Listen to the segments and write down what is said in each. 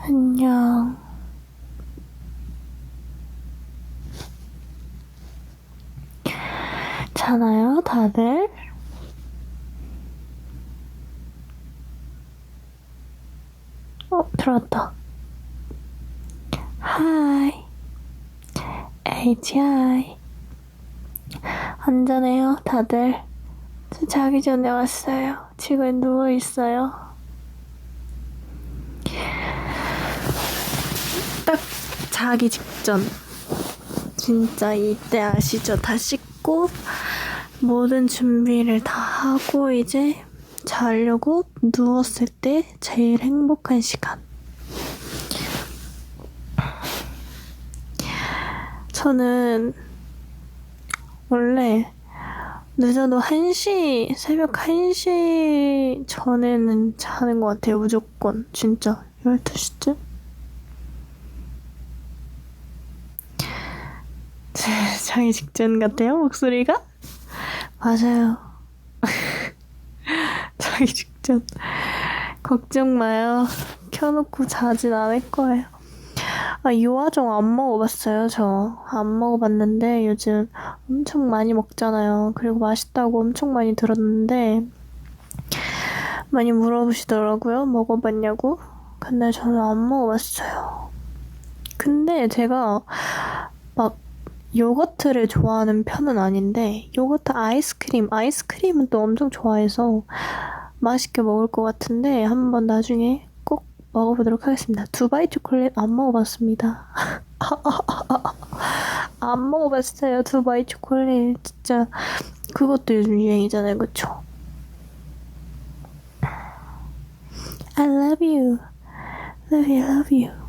안녕. 자나요, 다들? 들어왔다. 하이. HI. 안전해요, 다들. 저 자기 전에 왔어요. 지금 누워있어요. 딱 자기 직전. 진짜 이때 아시죠? 다 씻고 모든 준비를 다 하고 이제 자려고 누웠을 때 제일 행복한 시간. 저는 원래 늦어도 1시, 새벽 1시 전에는 자는 것 같아요, 무조건. 진짜. 12시쯤? 자기 직전 같아요, 목소리가? 맞아요. 자기 직전. 걱정 마요. 켜놓고 자진 않을 거예요. 요아정 안 먹어봤어요, 저. 안 먹어봤는데 요즘 엄청 많이 먹잖아요. 그리고 맛있다고 엄청 많이 들었는데 많이 물어보시더라고요. 먹어봤냐고. 근데 저는 안 먹어봤어요. 근데 제가 막 요거트를 좋아하는 편은 아닌데 요거트 아이스크림은 또 엄청 좋아해서 맛있게 먹을 것 같은데 한번 나중에 꼭 먹어보도록 하겠습니다. 두바이 초콜릿 안 먹어봤습니다. 안 먹어봤어요. 두바이 초콜릿 진짜 그것도 요즘 유행이잖아요, 그쵸? I love you, love you, love you.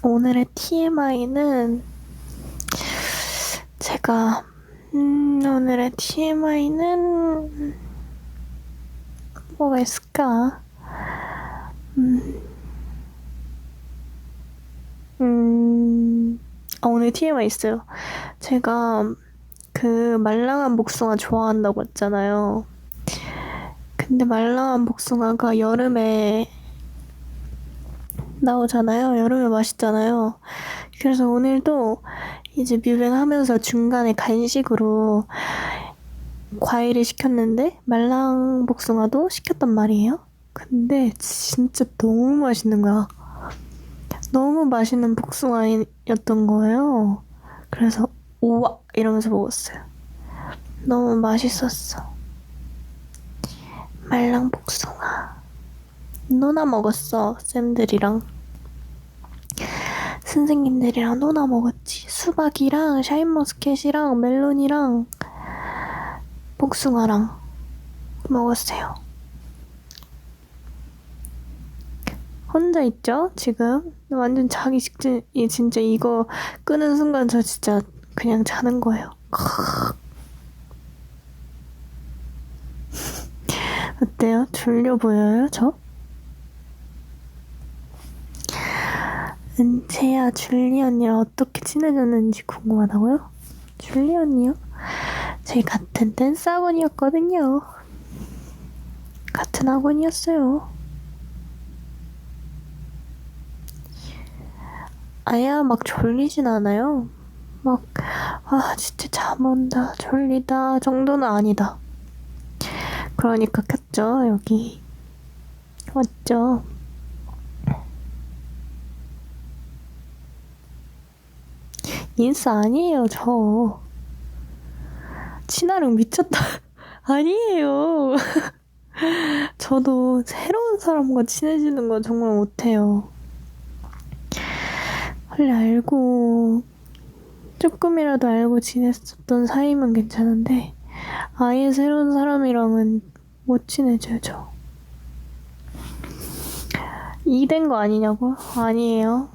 오늘의 TMI는 제가 오늘의 TMI는 뭐가 있을까? 오늘 TMI 있어요. 제가 그 말랑한 복숭아 좋아한다고 했잖아요. 근데 말랑한 복숭아가 여름에 나오잖아요. 여름에 맛있잖아요. 그래서 오늘도 이제 뮤뱅하면서 중간에 간식으로 과일을 시켰는데 말랑 복숭아도 시켰단 말이에요. 근데 진짜 너무 맛있는 거야. 너무 맛있는 복숭아였던 거예요. 그래서 우와 이러면서 먹었어요. 너무 맛있었어. 말랑 복숭아. 노나 먹었어. 쌤들이랑. 선생님들이랑 노나 먹었지. 수박이랑 샤인머스켓이랑 멜론이랑 복숭아랑 먹었어요. 혼자 있죠? 지금 완전 자기 직전이 진짜 이거 끄는 순간 저 진짜 그냥 자는 거예요. 어때요? 졸려 보여요? 저? 은채야, 줄리 언니랑 어떻게 친해졌는지 궁금하다고요? 줄리 언니요? 저희 같은 댄스 학원이었거든요. 같은 학원이었어요. 아야, 막 졸리진 않아요. 막, 진짜 잠 온다, 졸리다 정도는 아니다. 그러니까 켰죠, 여기. 맞죠? 인스 아니에요, 저. 친화력 미쳤다. 아니에요. 저도 새로운 사람과 친해지는 거 정말 못해요. 원래 조금이라도 알고 지냈었던 사이면 괜찮은데, 아예 새로운 사람이랑은 못 친해져요, 저. 이 된 거 아니냐고? 아니에요.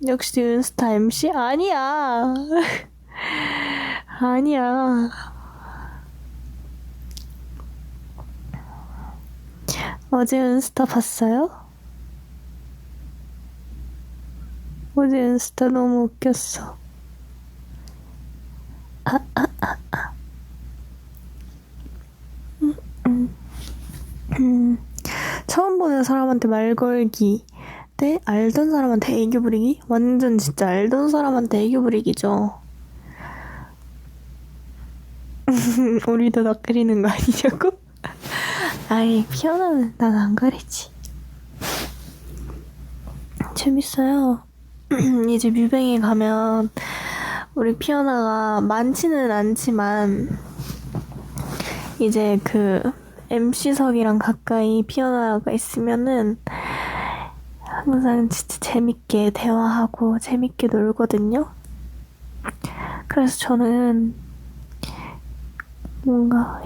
역시 은스타 MC? 아니야. 아니야. 어제 은스타 봤어요? 어제 은스타 너무 웃겼어. 처음 보는 사람한테 말 걸기 대 알던 사람한테 애교 부리기? 완전 진짜 알던 사람한테 애교 부리기죠. 우리도 낯가리는 거 아니냐고? 아이, 피어나는 난 안 가리지. 재밌어요. 이제 뮤뱅에 가면 우리 피어나가 많지는 않지만 이제 그 MC석이랑 가까이 피어나가 있으면은 항상 진짜 재밌게 대화하고 재밌게 놀거든요. 그래서 저는 뭔가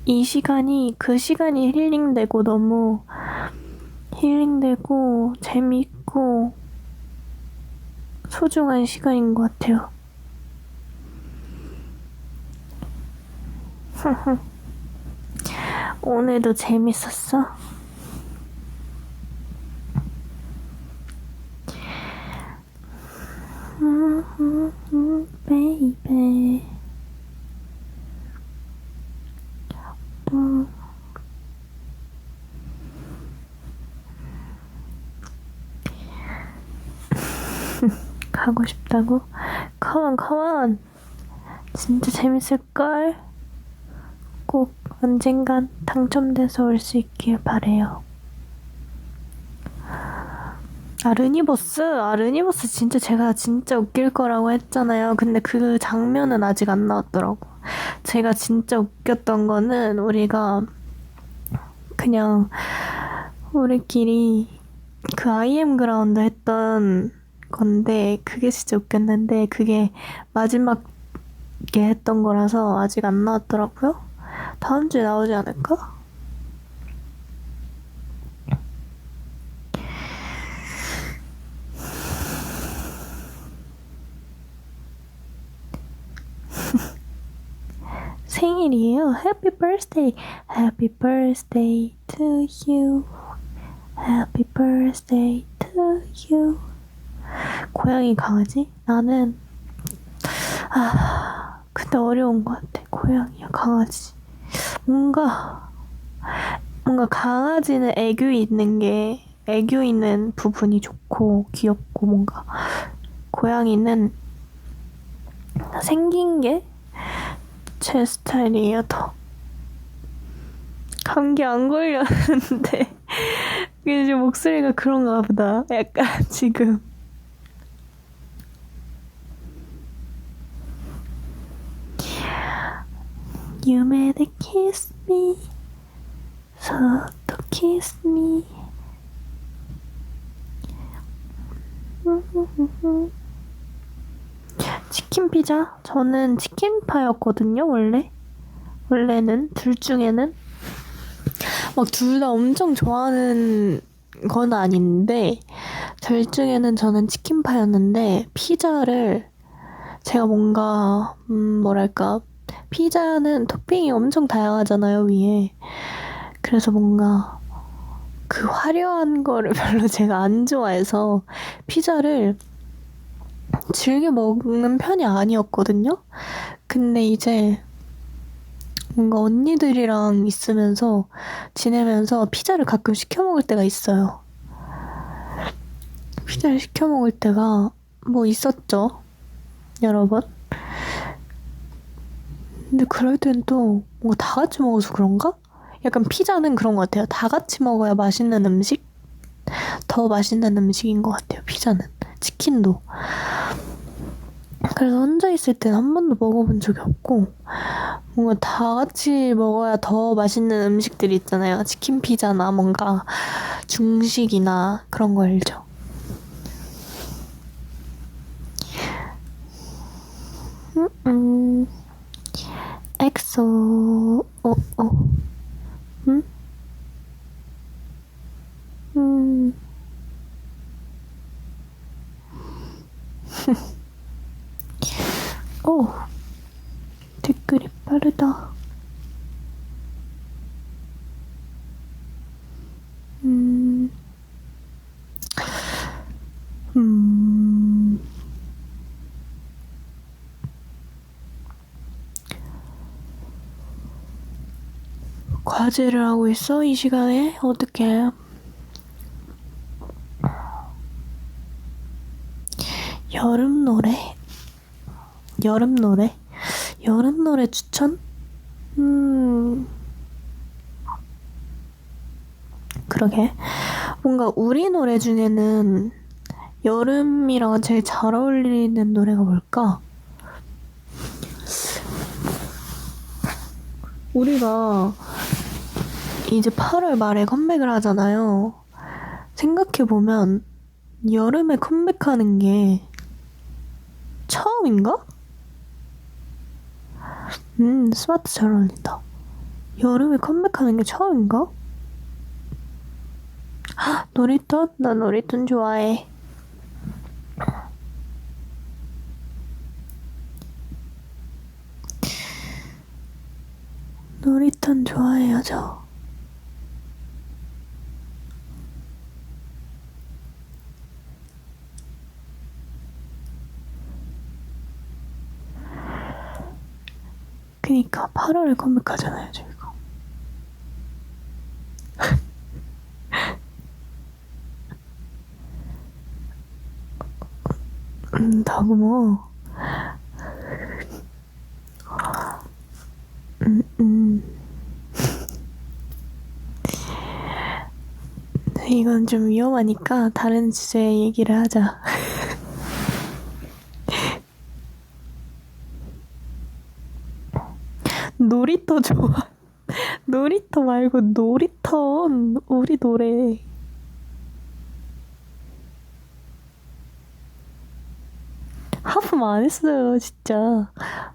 이 시간이 그 시간이 힐링되고 너무 힐링되고 재밌고 소중한 시간인 것 같아요. 오늘도 재밌었어? 베이베. 가고 싶다고? 컴온. 진짜 재밌을걸? 꼭 언젠간 당첨돼서 올 수 있길 바래요. 르니버스 진짜 제가 진짜 웃길 거라고 했잖아요. 근데 그 장면은 아직 안 나왔더라고. 제가 진짜 웃겼던 거는 우리가 그냥 우리끼리 그 IM 그라운드 했던 건데 그게 진짜 웃겼는데 그게 마지막에 했던 거라서 아직 안 나왔더라고요. 다음 주에 나오지 않을까? 생일이에요. Happy birthday. Happy birthday to you. Happy birthday to you. 고양이 강아지? 나는 근데 어려운 것 같아. 고양이야 강아지. 뭔가 강아지는 애교 있는 부분이 좋고 귀엽고 뭔가 고양이는 생긴 게 제 스타일이에요. 더 감기 안 걸렸는데 이제 목소리가 그런가 보다. 약간 지금 You made it kiss me so to kiss me. 치킨 피자? 저는 치킨파였거든요, 원래는, 둘 중에는. 막 둘 다 엄청 좋아하는 건 아닌데, 둘 중에는 저는 치킨파였는데, 피자를 제가 뭔가, 뭐랄까, 피자는 토핑이 엄청 다양하잖아요, 위에. 그래서 뭔가, 그 화려한 거를 별로 제가 안 좋아해서, 피자를 즐겨 먹는 편이 아니었거든요? 근데 이제 뭔가 언니들이랑 지내면서 피자를 가끔 시켜 먹을 때가 있어요. 피자를 시켜 먹을 때가 뭐 있었죠. 여러 번. 근데 그럴 땐 또 뭔가 다 같이 먹어서 그런가? 약간 피자는 그런 것 같아요. 다 같이 먹어야 맛있는 음식? 더 맛있는 음식인 것 같아요, 피자는. 치킨도. 그래서 혼자 있을 땐 한 번도 먹어본 적이 없고 뭔가 다 같이 먹어야 더 맛있는 음식들이 있잖아요. 치킨 피자나 뭔가 중식이나 그런 거 알죠? 엑소 응? 오, 댓글이 빠르다. 과제를 하고 있어? 이 시간에? 어떡해. 여름 노래? 여름 노래? 여름 노래 추천? 그러게. 뭔가 우리 노래 중에는 여름이랑 제일 잘 어울리는 노래가 뭘까? 우리가 이제 8월 말에 컴백을 하잖아요. 생각해보면 여름에 컴백하는 게 처음인가? 스마트 잘 어울린다. 여름에 컴백하는 게 처음인가? 헉, 놀이터? 나 놀이터 좋아해. 놀이터 좋아해요, 저. 그니까 8월에 컴백하잖아요, 저희가. 다구모. 이건 좀 위험하니까 다른 주제 얘기를 하자. 놀이터 좋아. 놀이터 말고 놀이턴. 우리 노래. 하품 안 했어요, 진짜.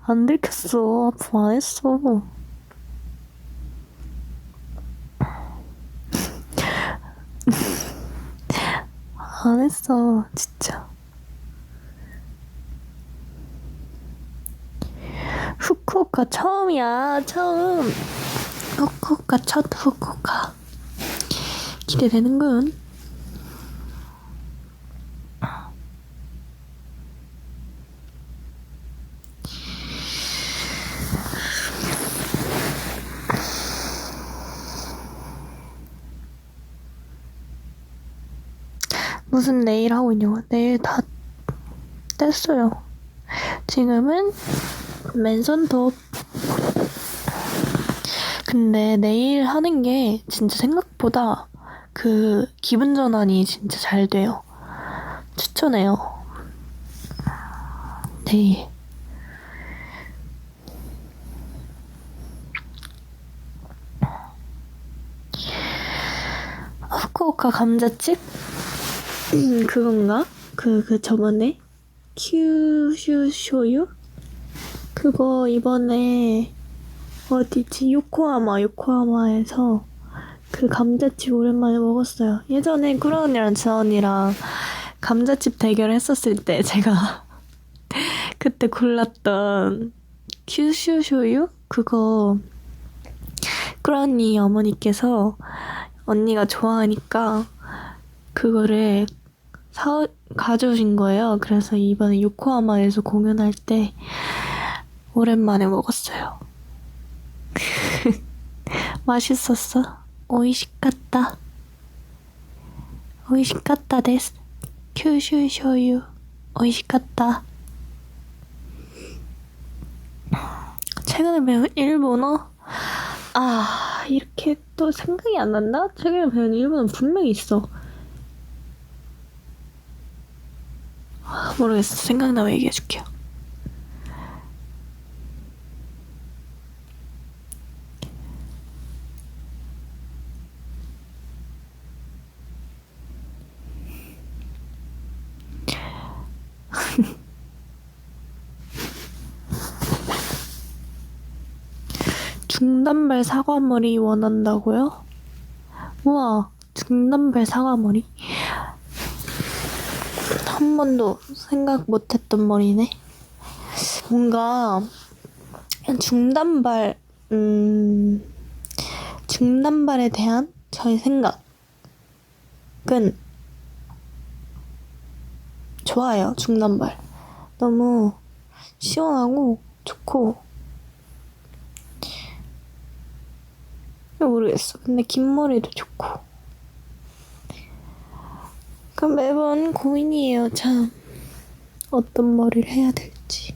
안 들켰어. 하품 안 했어. 안 했어, 진짜. 후쿠오카 처음이야, 처음. 후쿠오카 첫 후쿠오카. 기대되는군. 무슨 네일 하고 있냐고. 네일 다 뗐어요. 지금은 맨손톱. 근데 네일 하는 게 진짜 생각보다 그 기분 전환이 진짜 잘 돼요. 추천해요. 네일. 후쿠오카 감자칩? 그건가? 그 저번에 큐슈 쇼유? 그거 이번에 어디지? 요코하마에서 그 감자칩 오랜만에 먹었어요. 예전에 쿠로 언니랑 저 언니랑 감자칩 대결 했었을 때 제가 그때 골랐던 큐슈 쇼유? 그거 쿠로 언니 어머니께서 언니가 좋아하니까 그거를 가져오신 거예요. 그래서 이번에 요코하마에서 공연할 때 오랜만에 먹었어요. 맛있었어. 오이시카타. 오이시카타 데스. 큐슈 쇼유. 오이시카타. 최근에 배운 일본어? 아, 이렇게 또 생각이 안 난다? 최근에 배운 일본어 분명히 있어. 모르겠어. 생각나면 얘기해줄게요. 중단발 사과머리 원한다고요? 우와, 중단발 사과머리? 한 번도 생각 못했던 머리네. 뭔가 중단발에 대한 저의 생각은 좋아요. 중단발 너무 시원하고 좋고 모르겠어. 근데 긴 머리도 좋고. 그럼 매번 고민이에요, 참. 어떤 머리를 해야 될지.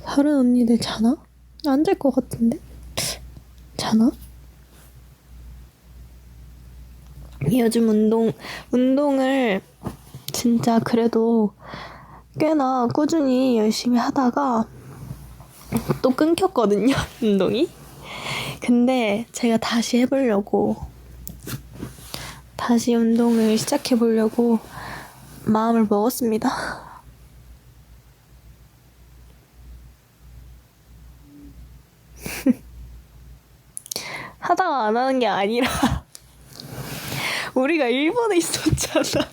다른 언니들 자나? 안 잘 것 같은데? 자나? 요즘 운동을 진짜 그래도 꽤나 꾸준히 열심히 하다가 또 끊겼거든요, 운동이. 근데 제가 다시 해보려고, 다시 운동을 시작해보려고 마음을 먹었습니다. 하다가 안 하는 게 아니라 우리가 일본에 있었잖아.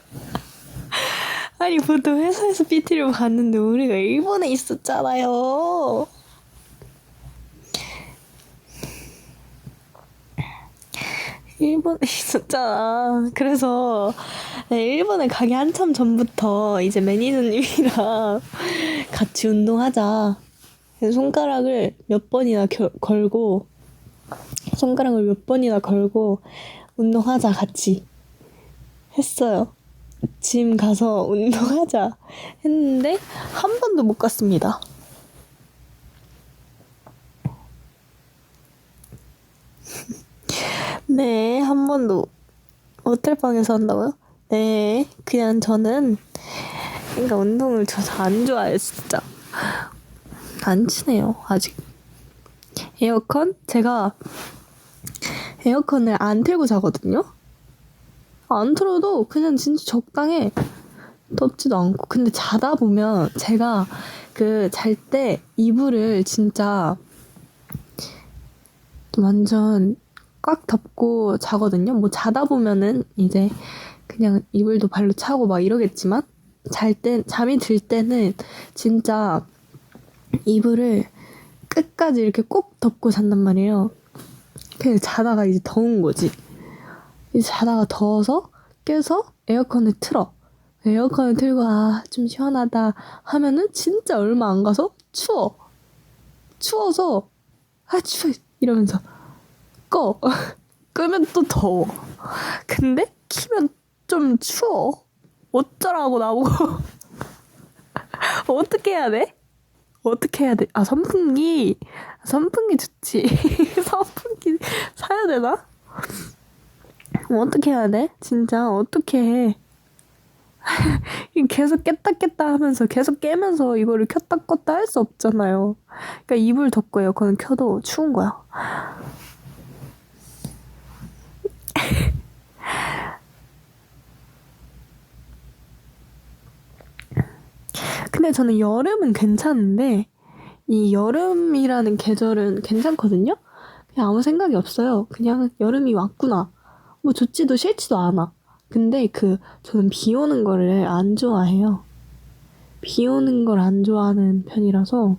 아니 보통 회사에서 PT를 봤는데 우리가 일본에 있었잖아요. 일본에 있었잖아. 그래서 일본에 가기 한참 전부터 이제 매니저님이랑 같이 운동하자. 손가락을 몇 번이나 걸고 운동하자 같이 했어요. 짐 가서 운동하자 했는데 한 번도 못 갔습니다. 네, 한 번도. 호텔방에서 한다고요? 네, 그냥 저는 그러니까 운동을 저 안 좋아해요, 진짜. 안 친해요, 아직. 제가 에어컨을 안 틀고 자거든요? 안 틀어도 그냥 진짜 적당해. 덥지도 않고. 근데 자다 보면 제가 잘 때 이불을 진짜 완전 꽉 덮고 자거든요. 뭐 자다 보면은 이제 그냥 이불도 발로 차고 막 이러겠지만 잠이 들 때는 진짜 이불을 끝까지 이렇게 꼭 덮고 잔단 말이에요. 그래서 자다가 이제 더운 거지. 이제 자다가 더워서 깨서 에어컨을 틀어. 에어컨을 틀고 좀 시원하다 하면은 진짜 얼마 안 가서 추워. 추워서 추워 이러면서 꺼. 끄면 또 더워. 근데 키면 좀 추워. 어쩌라고 나보고. 어떻게 해야 돼? 선풍기 좋지. 선풍기 사야 되나? 어떻게 해야 돼? 진짜 어떻게 해? 계속 깼다 하면서 계속 깨면서 이거를 켰다 껐다 할 수 없잖아요. 그러니까 이불 덮고 에어컨을 켜도 추운 거야. 근데 저는 여름은 괜찮은데 이 여름이라는 계절은 괜찮거든요? 그냥 아무 생각이 없어요. 그냥 여름이 왔구나. 뭐 좋지도 싫지도 않아. 근데 저는 비 오는 거를 안 좋아해요. 비 오는 걸 안 좋아하는 편이라서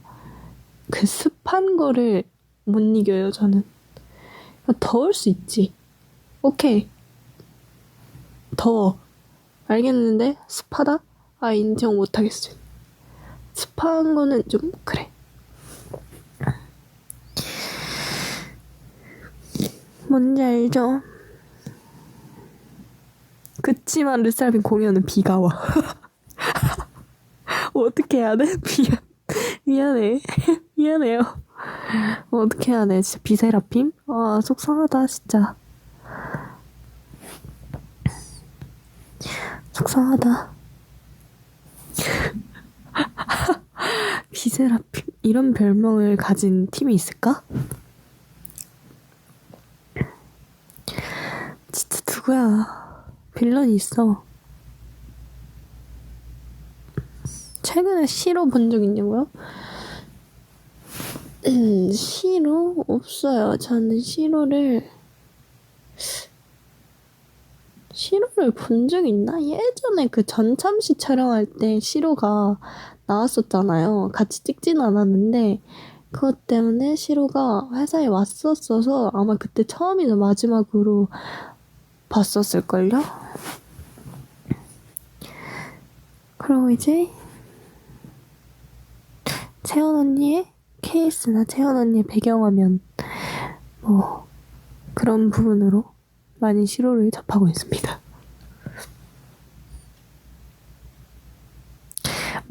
습한 거를 못 이겨요, 저는. 더울 수 있지. 오케이. 더워. 알겠는데 습하다? 인정 못 하겠어요. 습한 거는 좀 그래. 뭔지 알죠? 그치만 르세라핌 공연은 비가 와. 어떻게 해야 돼? 미안해. 미안해요. 어떻게 해야 돼? 진짜 비세라핌? 속상하다, 진짜. 속상하다. 비세라핌? 이런 별명을 가진 팀이 있을까? 진짜 누구야? 빌런이 있어. 최근에 시로 본 적 있냐고요? 시로? 없어요. 저는 시로를 본 적 있나? 예전에 전참시 촬영할 때 시로가 나왔었잖아요. 같이 찍진 않았는데 그것 때문에 시로가 회사에 왔었어서 아마 그때 처음이나 마지막으로 봤었을걸요? 그리고 이제 채원 언니의 케이스나 채원 언니의 배경화면 뭐 그런 부분으로 많이 시로를 접하고 있습니다.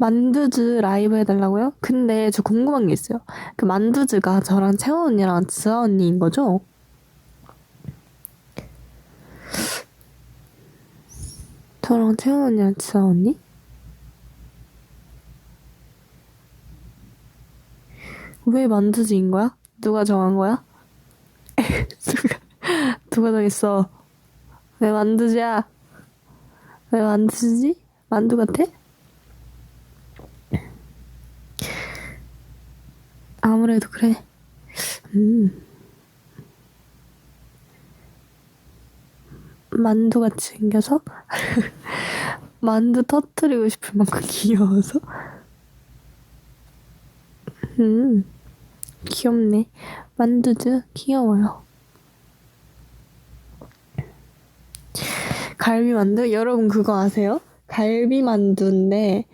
만두즈 라이브 해달라고요? 근데 저 궁금한 게 있어요. 그 만두즈가 저랑 채원 언니랑 지아 언니인 거죠? 저랑 채원 언니랑 지아 언니? 왜 만두즈인 거야? 누가 정한 거야? 누가 정했어? 왜 만두즈야? 왜 만두즈지? 만두 같아? 아무래도 그래. 만두같이 생겨서? 만두 터뜨리고 싶을 만큼 귀여워서? 귀엽네. 만두즈 귀여워요. 갈비만두? 여러분 그거 아세요? 갈비만두인데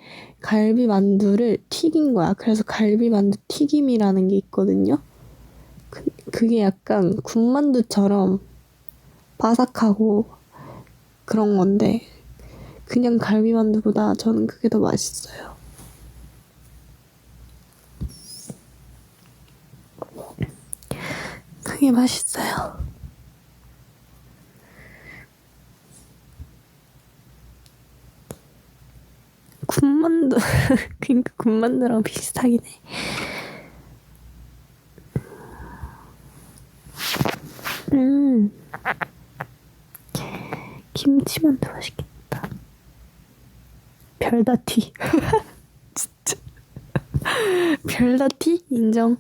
갈비만두를 튀긴 거야. 그래서 갈비만두 튀김이라는 게 있거든요. 그게 약간 군만두처럼 바삭하고 그런 건데 그냥 갈비만두보다 저는 그게 더 맛있어요. 그게 맛있어요. 군만두 그니까 군만두랑 비슷하긴 해. 김치만두 맛있겠다. 별다티. 진짜. 별다티? 인정.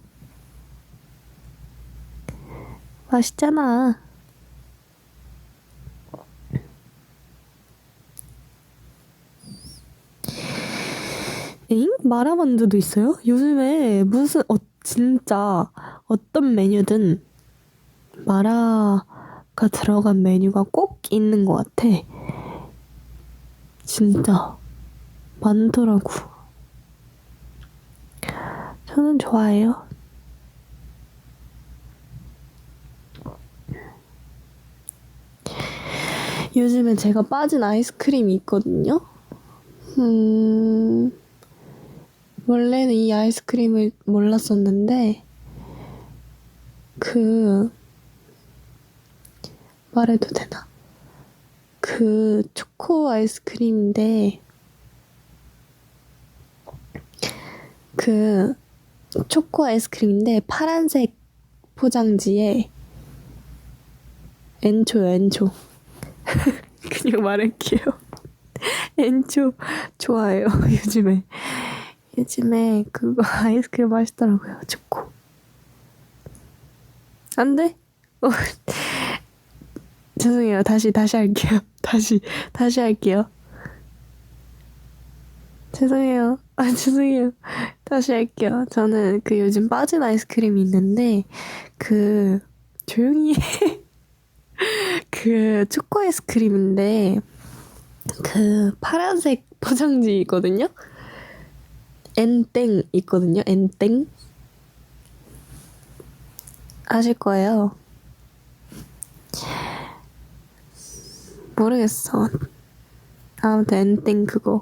맛있잖아. 에잉? 마라만두도 있어요? 요즘에 무슨 진짜 어떤 메뉴든 마라가 들어간 메뉴가 꼭 있는 것 같아. 진짜 많더라고. 저는 좋아해요. 요즘에 제가 빠진 아이스크림이 있거든요. 원래는 이 아이스크림을 몰랐었는데 말해도 되나? 초코 아이스크림인데 초코 아이스크림인데 파란색 포장지에 엔초요, 엔초. 그냥 말할게요. 엔초 좋아해요, 요즘에 그거 아이스크림 맛있더라고요, 초코. 안 돼? 죄송해요. 다시 할게요. 다시 할게요. 죄송해요. 죄송해요. 다시 할게요. 저는 요즘 빠진 아이스크림이 있는데, 조용히 해. 초코 아이스크림인데, 파란색 포장지 있거든요? 엔땡 있거든요, 엔땡? 아실 거예요. 모르겠어. 아무튼 엔땡 그거.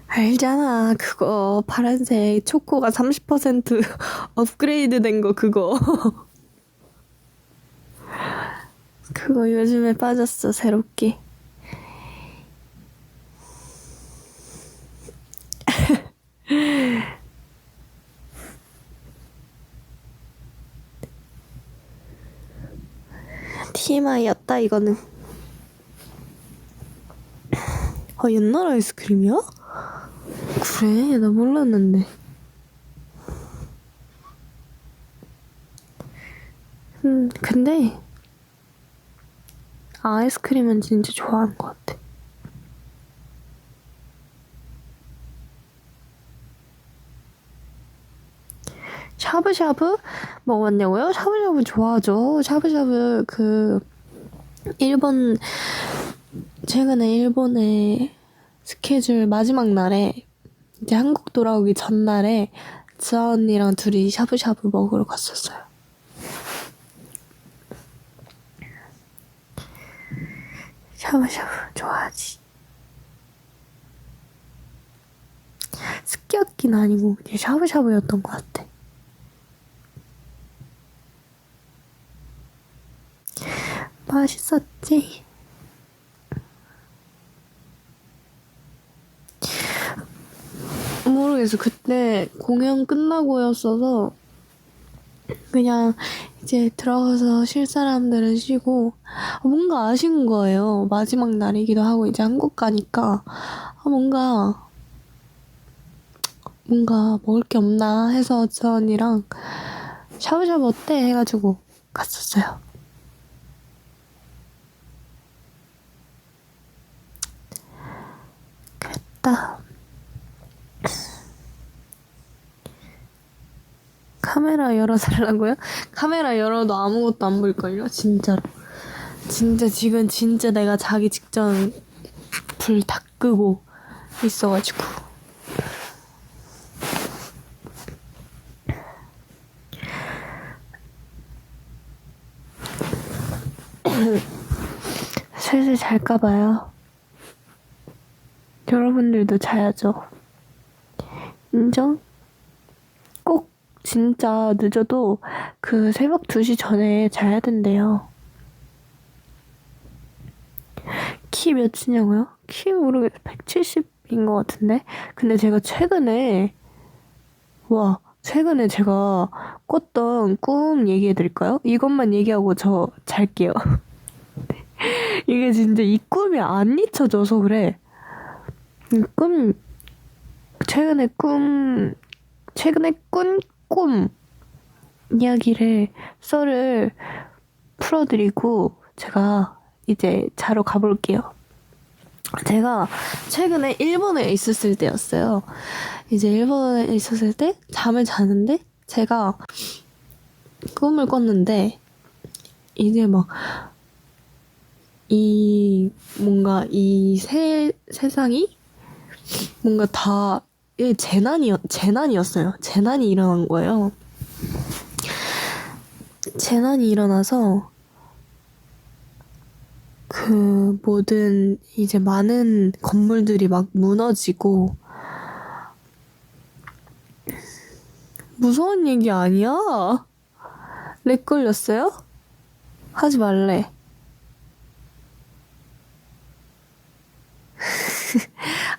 알잖아. 그거 파란색 초코가 30% 업그레이드 된 거 그거. 그거 요즘에 빠졌어, 새롭게. TMI였다, 이거는. 옛날 아이스크림이야? 그래, 나 몰랐는데. 근데 아이스크림은 진짜 좋아하는 것 같아. 샤브샤브 먹었냐고요? 샤브샤브 좋아하죠. 샤브샤브 최근에 일본에 스케줄 마지막 날에 이제 한국 돌아오기 전날에 지아 언니랑 둘이 샤브샤브 먹으러 갔었어요. 샤브샤브 좋아하지. 스키야키는 아니고 그냥 샤브샤브였던 것 같아. 맛있었지? 모르겠어. 그때 공연 끝나고였어서 그냥 이제 들어가서 쉴 사람들은 쉬고 뭔가 아쉬운 거예요. 마지막 날이기도 하고 이제 한국 가니까 뭔가 먹을 게 없나 해서 저 언니랑 샤브샤브 어때? 해가지고 갔었어요. 그랬다. 카메라 열어달라고요? 카메라 열어도 아무것도 안 보일걸요? 진짜로. 진짜 지금 진짜 내가 자기 직전 불 다 끄고 있어가지고. 슬슬 잘까봐요. 여러분들도 자야죠. 인정? 꼭 진짜 늦어도 새벽 2시 전에 자야 된대요. 키 몇이냐고요? 키 모르겠어요. 170인 것 같은데? 근데 제가 최근에 제가 꿨던 꿈 얘기해드릴까요? 이것만 얘기하고 저 잘게요. 이게 진짜 이 꿈이 안 잊혀져서 그래. 최근에 꾼 꿈 이야기를 썰을 풀어드리고 제가 이제 자러 가볼게요. 제가 최근에 일본에 있었을 때였어요. 이제 일본에 있었을 때 잠을 자는데 제가 꿈을 꿨는데 이제 막 세상이 뭔가 다 재난이었어요. 재난이 일어난 거예요. 재난이 일어나서 모든 이제 많은 건물들이 막 무너지고 무서운 얘기 아니야? 렉 걸렸어요? 하지 말래.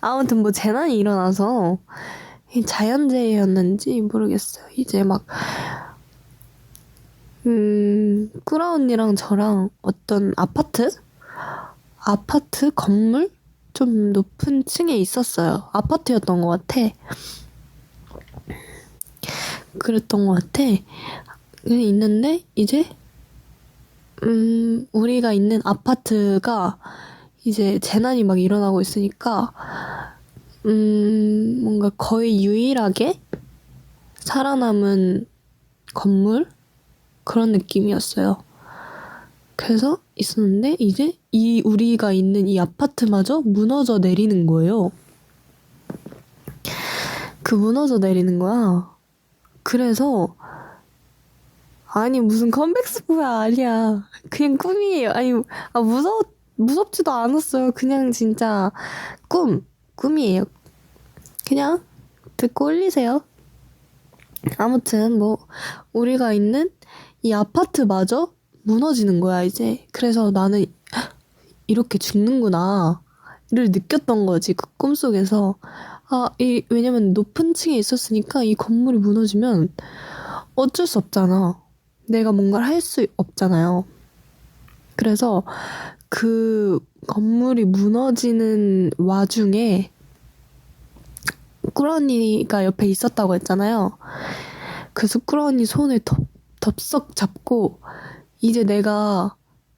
아무튼 재난이 일어나서 자연재해였는지 모르겠어요. 이제 막 꾸라 언니랑 저랑 어떤 아파트 건물 좀 높은 층에 있었어요. 아파트였던 것 같아. 그랬던 것 같아. 있는데 이제 우리가 있는 아파트가 이제 재난이 막 일어나고 있으니까 뭔가 거의 유일하게 살아남은 건물 그런 느낌이었어요. 그래서 있었는데 이제 우리가 있는 이 아파트마저 무너져 내리는 거예요. 무너져 내리는 거야. 그래서 아니 무슨 컴백 스포야 아니야. 그냥 꿈이에요. 아니 무섭지도 않았어요. 그냥 진짜 꿈이에요. 그냥 듣고 올리세요. 아무튼 우리가 있는 이 아파트마저 무너지는 거야 이제. 그래서 나는 이렇게 죽는구나를 느꼈던 거지 그 꿈속에서. 왜냐면 높은 층에 있었으니까 이 건물이 무너지면 어쩔 수 없잖아. 내가 뭔가를 할 수 없잖아요. 그래서 그 건물이 무너지는 와중에 꾸라 언니가 옆에 있었다고 했잖아요. 그래서 꾸라 언니 손을 덥석 잡고 이제 내가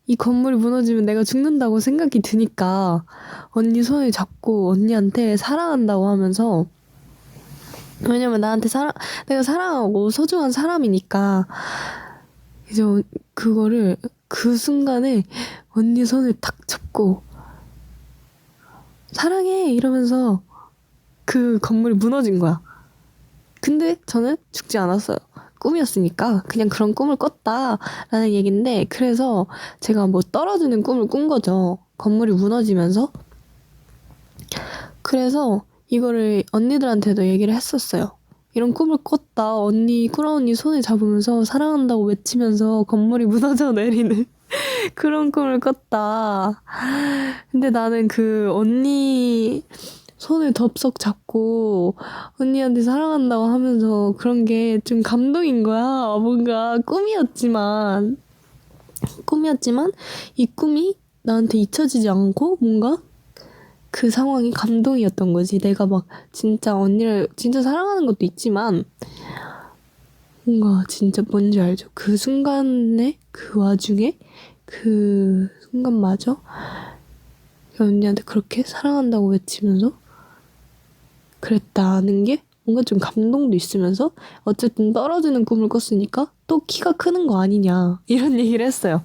이 건물이 무너지면 내가 죽는다고 생각이 드니까 언니 손을 잡고 언니한테 사랑한다고 하면서 왜냐면 내가 사랑하고 소중한 사람이니까. 이제 그거를 그 순간에 언니 손을 탁 잡고 사랑해 이러면서 그 건물이 무너진 거야. 근데 저는 죽지 않았어요. 꿈이었으니까 그냥 그런 꿈을 꿨다라는 얘긴데, 그래서 제가 뭐 떨어지는 꿈을 꾼 거죠. 건물이 무너지면서. 그래서 이거를 언니들한테도 얘기를 했었어요. 이런 꿈을 꿨다. 꾸러언니 손을 잡으면서 사랑한다고 외치면서 건물이 무너져 내리는 그런 꿈을 꿨다. 근데 나는 그 언니 손을 덥석 잡고 언니한테 사랑한다고 하면서 그런 게 좀 감동인 거야. 뭔가 꿈이었지만 이 꿈이 나한테 잊혀지지 않고 뭔가 그 상황이 감동이었던 거지. 내가 막 진짜 언니를 진짜 사랑하는 것도 있지만 뭔가 진짜 뭔지 알죠? 그 순간에 그 와중에 그 순간마저 언니한테 그렇게 사랑한다고 외치면서 그랬다는 게 뭔가 좀 감동도 있으면서, 어쨌든 떨어지는 꿈을 꿨으니까 또 키가 크는 거 아니냐 이런 얘기를 했어요.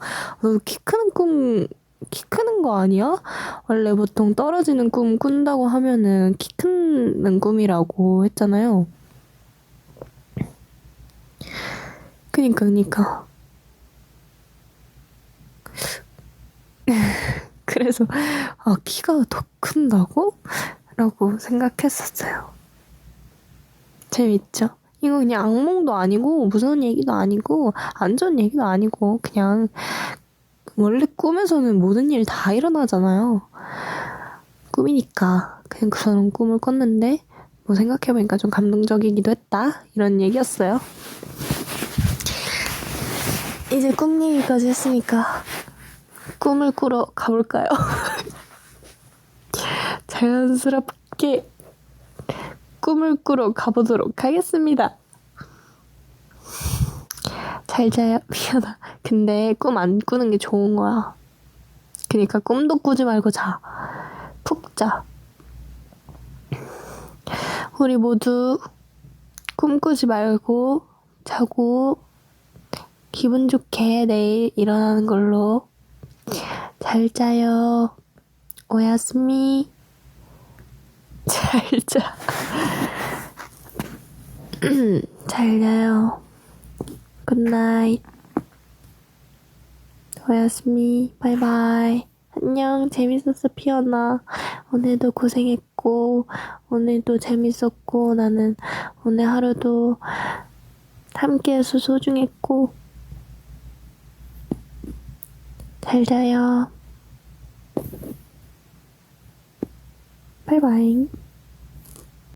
키 크는 거 아니야? 원래 보통 떨어지는 꿈 꾼다고 하면은 키 크는 꿈이라고 했잖아요. 그니까. 그래서 키가 더 큰다고? 라고 생각했었어요. 재밌죠? 이거 그냥 악몽도 아니고 무서운 얘기도 아니고 안 좋은 얘기도 아니고 그냥 원래 꿈에서는 모든 일 다 일어나잖아요. 꿈이니까 그냥 그런 꿈을 꿨는데 뭐 생각해보니까 좀 감동적이기도 했다, 이런 얘기였어요. 이제 꿈 얘기까지 했으니까 꿈을 꾸러 가볼까요? 자연스럽게 꿈을 꾸러 가보도록 하겠습니다. 잘 자요. 미안하다. 근데 꿈 안 꾸는 게 좋은 거야. 그러니까 꿈도 꾸지 말고 자. 푹 자. 우리 모두 꿈 꾸지 말고 자고 기분 좋게 내일 일어나는 걸로. 잘 자요. 오야스미. 잘 자. 잘 자요. 굿나잇. 오야스미. 바이바이. 안녕. 재밌었어, 피어나. 오늘도 고생했고 오늘도 재밌었고 나는 오늘 하루도 함께해서 소중했고. 잘 자요. 바이바이.